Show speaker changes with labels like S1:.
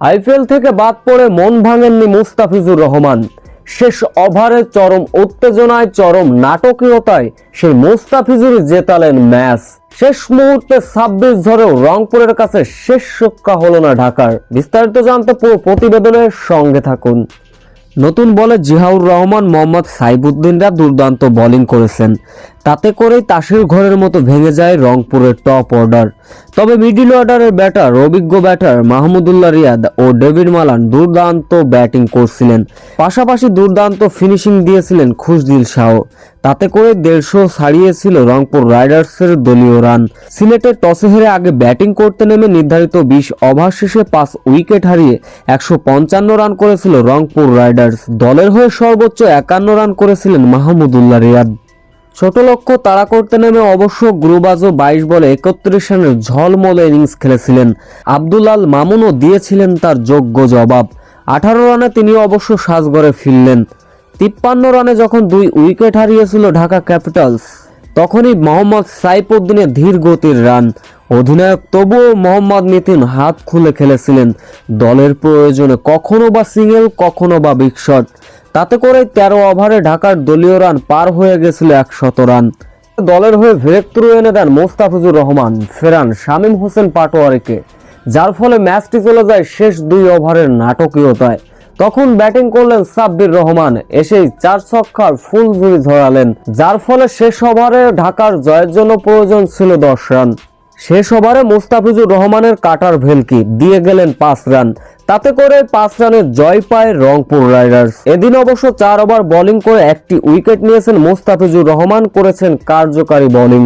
S1: IPL থেকে বাদ পড়ে মন ভাঙেননি মুস্তাফিজুর রহমান। শেষ ওভারে চরম উত্তেজনায়, চরম নাটকীয়তায় সেই মুস্তাফিজুর জেতালেন ম্যাচ। শেষ মুহূর্তে 26 ধরেও রংপুরের কাছে শেষ রক্ষা হলো না ঢাকার। বিস্তারিত জানতে পুরো প্রতিবেদনের সঙ্গে থাকুন। নতুন বলে জিয়াউর রহমান, মোহাম্মদ সাইফুদ্দিনরা দুর্দান্ত বোলিং করেছেন। তাতে করেই তাসের ঘরের মতো ভেঙে যায় রংপুরের টপ অর্ডার। তবে মিডল অর্ডারের ব্যাটার, অভিজ্ঞ ব্যাটার মাহমুদুল্লাহ রিয়াদ ও ডেভিড মালান দুর্দান্ত ব্যাটিং করছিলেন। পাশাপাশি দুর্দান্ত ফিনিশিং দিয়েছিলেন খুশদিল শাহ। তাতে করে 150 ছাড়িয়েছিল রংপুর রাইডার্সের দলীয় রান। সিলেটে টসে হেরে আগে ব্যাটিং করতে নেমে নির্ধারিত 20 ওভার শেষে 5 উইকেট হারিয়ে 155 রান করেছিল রংপুর রাইডার্স। দলের হয়ে সর্বোচ্চ 51 রান করেছিলেন মাহমুদুল্লাহ রিয়াদ। ছোট লক্ষ্য তাড়া করতে নেমে অবশ্য গুরুবাজও 22 বলে 31 রানের ঝলমল ইনিংস খেলেছিলেন। আব্দুল আল মামুনও দিয়েছিলেন তার যোগ্য জবাব। 18 রানে তিনি অবশ্য সাজঘরে ফিরলেন। 53 রানে যখন 2 উইকেট হারিয়েছিল ঢাকা ক্যাপিটালস, তখনই মোহাম্মদ সাইফুদ্দিনের ধীর গতির রান। অধিনায়ক তবুও মোহাম্মদ মিথুন হাত খুলে খেলেছিলেন দলের প্রয়োজনে, কখনো বা সিঙ্গেল, কখনো বা বিগ শট। তাতে করে 13 ওভারে ঢাকার দলীয় রান পার হয়ে গেছিল 100 রান। দলের হয়ে ব্রেক থ্রু এনে দেন মুস্তাফিজুর রহমান, ফেরান শামীম হোসেন পাটোয়ারিকে, যার ফলে ম্যাচটি চলে যায় শেষ 2 ওভারের নাটকীয়তায়। তখন ব্যাটিং করলেন সাব্বির রহমান, এসেই 4 ছক্কার ফুল ঝুড়ি ঝরালেন, যার ফলে শেষ ওভারে ঢাকার জয়ের জন্য প্রয়োজন ছিল 10 রান। শেষ ওভারে মুস্তাফিজুর রহমানের কাটার ভেলকি দিয়ে গেলেন 5 রান। তাতে করে 5 রানের জয় পায় রংপুর রাইডার্স। এদিন অবশ্য 4 ওভার বোলিং করে 1টি উইকেট নিয়েছেন মুস্তাফিজুর রহমান, করেছেন কার্যকারী বোলিং।